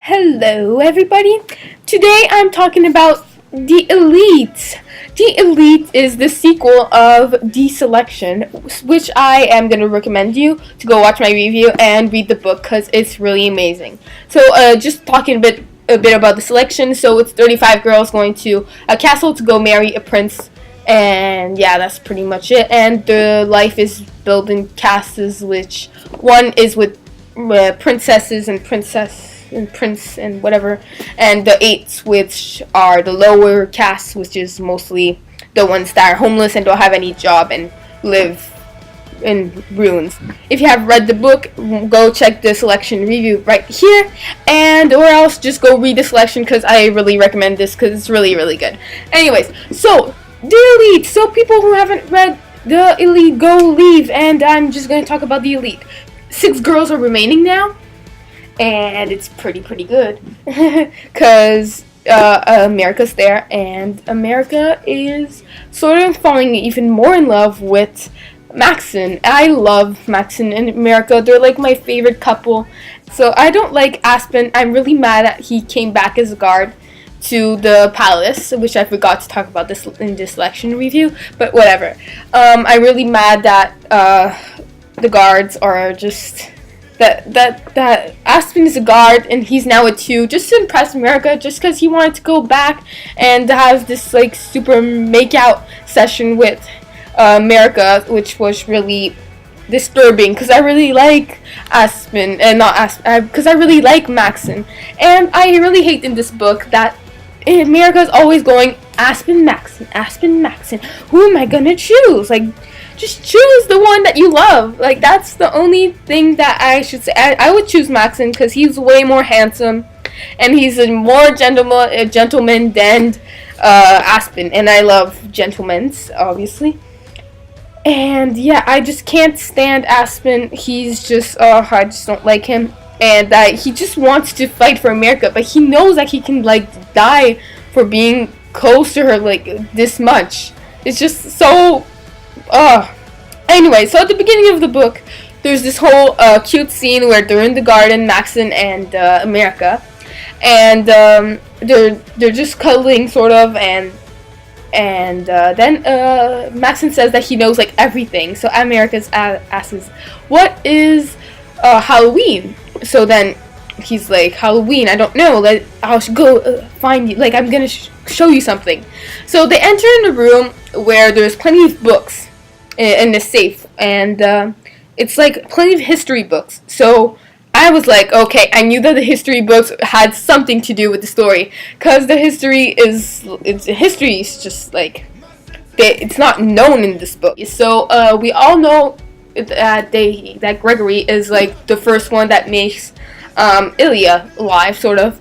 Hello, everybody. Today I'm talking about The Elite. The Elite is the sequel of Deselection, which I am going to recommend you to go watch my review and read the book because it's really amazing. So, just talking a bit about the selection. So, it's 35 girls going to a castle to go marry a prince. And yeah, that's pretty much it. And the life is built in castes, which one is with princesses and prince and whatever, and the eights, which are the lower castes, which is mostly the ones that are homeless and don't have any job and live in ruins. If you have read the book, go check the selection review right here, or else just go read the selection because I really recommend this because it's really, really good. Anyways, so The Elite. So people who haven't read The Elite, go leave, and I'm just going to talk about The Elite. 6 girls are remaining now, and it's pretty good because America's there, and America is sort of falling even more in love with Maxon. I love Maxon and America. They're like my favorite couple. So I don't like Aspen. I'm really mad that he came back as a guard to the palace, which I forgot to talk about this in this selection review, but whatever. I'm really mad that the guards are just that Aspen is a guard and he's now a 2 just to impress America, just because he wanted to go back and have this like super make-out session with America, which was really disturbing because I really like Aspen, and not Aspen, because I really like Maxon, and I really hate in this book that America's always going Aspen Maxon. Who am I gonna choose? Like, just choose the one that you love. Like, that's the only thing that I should say. I would choose Maxon because he's way more handsome, and he's a more gentleman than Aspen, and I love gentlemen, obviously. And yeah, I just can't stand Aspen. He's just, I just don't like him. And he just wants to fight for America, but he knows that he can, like, die for being close to her, like, this much. It's just so, Anyway, so at the beginning of the book, there's this whole cute scene where they're in the garden, Maxon and America, and they're just cuddling, sort of, and then Maxon says that he knows, like, everything. So America asks, what is Halloween? So then he's like, Halloween, I don't know, I'll go find you, like, I'm gonna show you something. So they enter in a room where there's plenty of books in the safe, and it's like plenty of history books. So I was like, okay, I knew that the history books had something to do with the story, because the history is just like, it's not known in this book. So we all know that Gregory is like the first one that makes Ilya alive, sort of,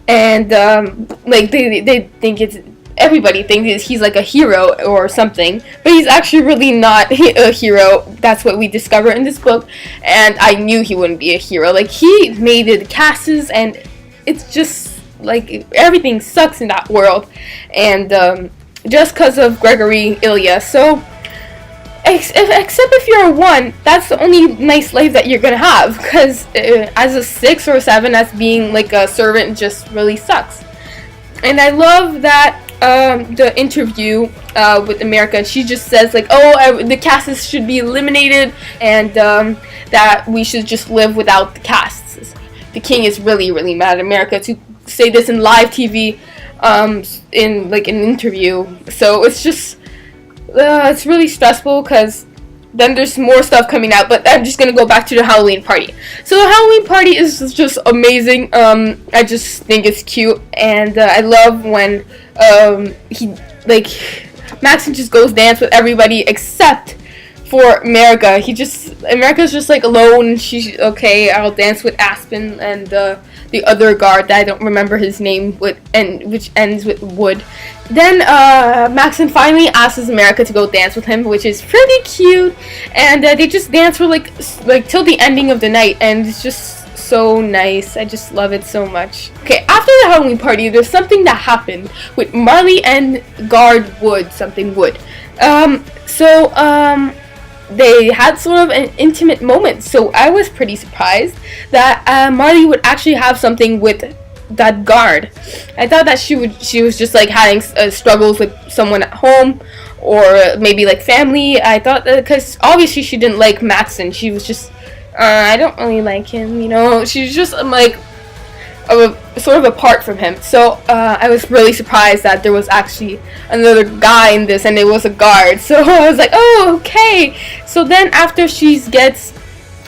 and like they think everybody thinks he's like a hero or something, but he's actually really not a hero. That's what we discover in this book, and I knew he wouldn't be a hero. Like, he made the castes, and it's just like everything sucks in that world, and just because of Gregory Ilya. So except if you're a 1, that's the only nice life that you're gonna have, because as a 6 or a 7, as being like a servant just really sucks. And I love that the interview with America, she just says like, the castes should be eliminated, and that we should just live without the castes. The king is really mad at America to say this in live TV, in like an interview. So it's just it's really stressful, because then there's more stuff coming out, but I'm just gonna go back to the Halloween party. So the Halloween party is just amazing. I just think it's cute, and I love when Maxon just goes dance with everybody except for America. America's just like alone, and she's okay, I'll dance with Aspen and the other guard that I don't remember his name, which ends with Wood. Then Maxon finally asks America to go dance with him, which is pretty cute, and they just dance for like till the ending of the night, and it's just so nice. I just love it so much. Okay, after the Halloween party, there's something that happened with Marley and guard Wood. They had sort of an intimate moment, so I was pretty surprised that Marley would actually have something with that guard. I thought that she was just like having struggles with someone at home, or maybe like family. I thought that because obviously she didn't like Maxon. She was just I don't really like him. You know, she's just like sort of apart from him. So I was really surprised that there was actually another guy in this, and it was a guard. So I was like, oh, okay. So then after she gets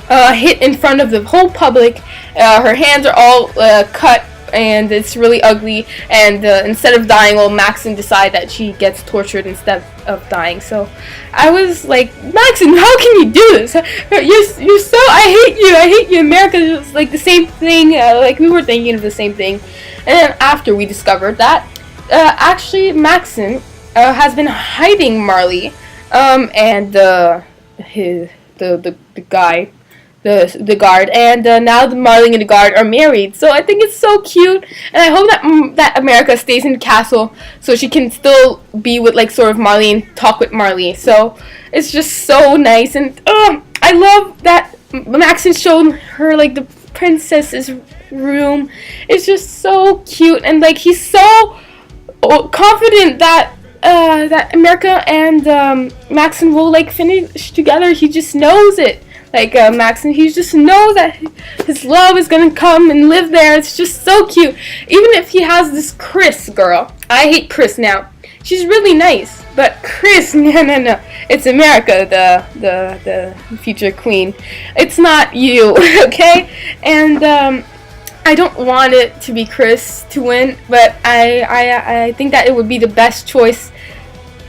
hit in front of the whole public, her hands are all cut, and it's really ugly. And instead of dying, well, Maxon decide that she gets tortured instead of dying. So I was like, Maxon, how can you do this? You're so, I hate you. America is like the same thing. Like we were thinking of the same thing. And then after we discovered that actually Maxon has been hiding Marley and the guy, the guard, and now the Marley and the guard are married. So I think it's so cute, and I hope that America stays in the castle so she can still be with like sort of Marley and talk with Marley. So it's just so nice, and I love that Maxon showed her like the princess's room. It's just so cute, and like he's so confident that that America and Maxon will like finish together. He just knows it. Like Maxon, he just knows that his love is gonna come and live there. It's just so cute. Even if he has this Chris girl, I hate Chris now. She's really nice, but Chris, no. It's America, the future queen. It's not you, okay? And I don't want it to be Chris to win, but I think that it would be the best choice.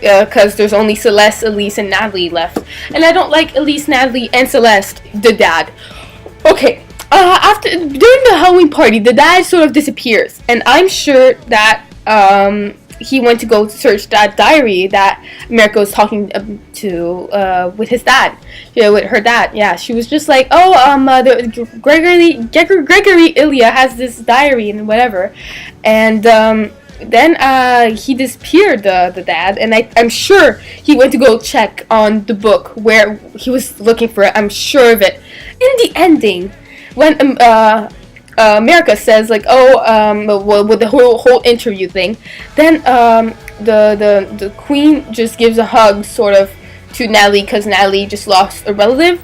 Because there's only Celeste, Elise, and Natalie left. And I don't like Elise, Natalie, and Celeste, the dad. Okay, during the Halloween party, the dad sort of disappears. And I'm sure that he went to go search that diary that America was talking to with his dad. Yeah, with her dad. Yeah, she was just like, Gregory Ilya has this diary and whatever. And then he disappeared, the dad, and I'm sure he went to go check on the book where he was looking for it. I'm sure of it. In the ending, when America says like, with the whole interview thing, then the queen just gives a hug sort of to Natalie because Natalie just lost a relative,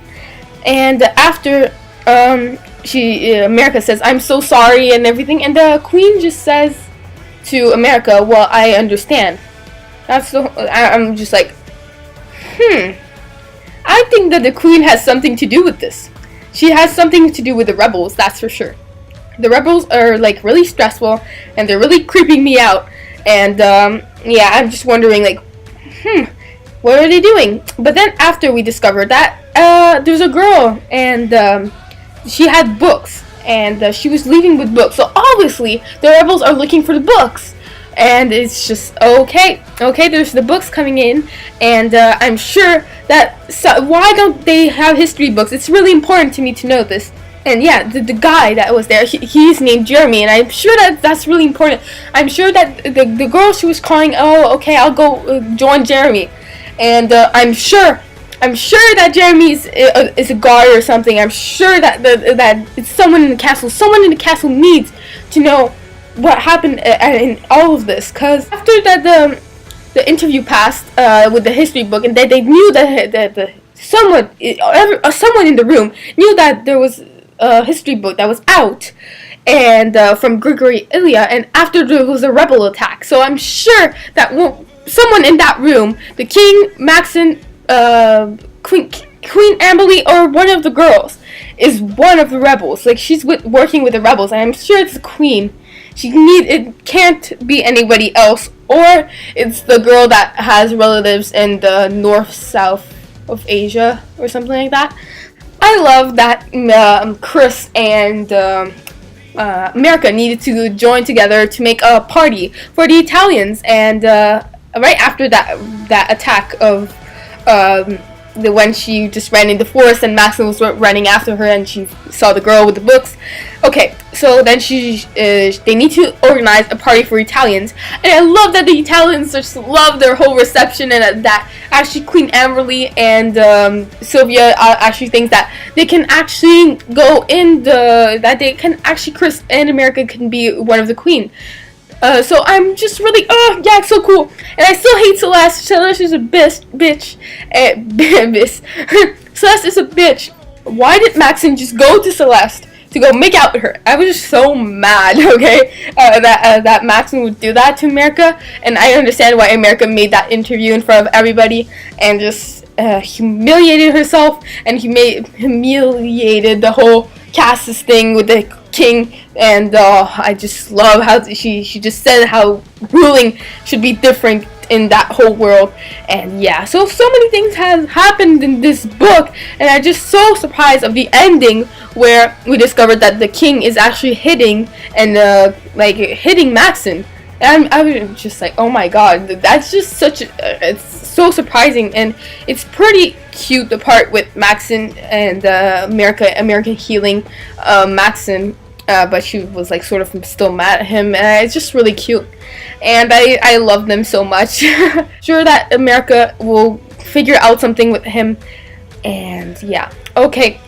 and after America says, I'm so sorry and everything, and the queen just says to America, well, I understand. I'm just like, I think that the queen has something to do with this. She has something to do with the rebels, that's for sure. The rebels are like really stressful, and they're really creeping me out. And yeah, I'm just wondering like, what are they doing? But then after we discovered that there's a girl, and she had books. And she was leaving with books. So obviously, the rebels are looking for the books. And it's just, okay, there's the books coming in. And I'm sure that, why don't they have history books? It's really important to me to know this. And yeah, the guy that was there, he's named Jeremy. And I'm sure that that's really important. I'm sure that the girl, she was calling, oh, okay, I'll go join Jeremy. And I'm sure that Jeremy is a guard or something. I'm sure that that it's someone in the castle. Someone in the castle needs to know what happened in all of this. Because after that the interview passed with the history book, and they knew that someone in the room knew that there was a history book that was out, and from Gregory Ilya. And after there was a rebel attack, so I'm sure that someone in that room, the king, Maxon, Queen Amberly, or one of the girls, is one of the rebels. Like, she's working with the rebels, and I'm sure it's the queen. It can't be anybody else, or it's the girl that has relatives in the north-south of Asia, or something like that. I love that Chris and America needed to join together to make a party for the Italians, and right after that attack of when she just ran in the forest and Maxim was running after her and she saw the girl with the books. Okay, so then they need to organize a party for Italians, and I love that the Italians just love their whole reception, and that actually Queen Amberly and Sylvia actually think that they can actually Chris and America can be one of the queen. So I'm just really, yeah, it's so cool. And I still hate Celeste. Celeste is a bitch. Celeste is a bitch. Why did Maxine just go to Celeste to go make out with her? I was just so mad, okay, that Maxine would do that to America. And I understand why America made that interview in front of everybody and just humiliated herself and humiliated the whole Cassis thing with the king. And I just love how she just said how ruling should be different in that whole world. And yeah, so many things have happened in this book, and I'm just so surprised of the ending where we discovered that the king is actually hitting Maxine. And I was just like, oh my god, that's just it's so surprising, and it's pretty cute, the part with Maxine and America healing Maxine, but she was like sort of still mad at him, and it's just really cute, and I love them so much. Sure that America will figure out something with him, and yeah, okay.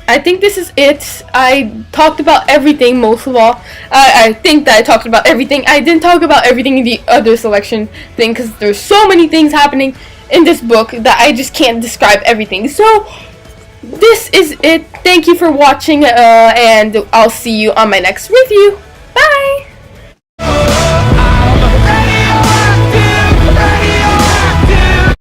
I think this is it. I talked about everything, most of all. I think that I talked about everything. I didn't talk about everything in the other selection thing because there's so many things happening in this book that I just can't describe everything. So, this is it. Thank you for watching, and I'll see you on my next review. Bye!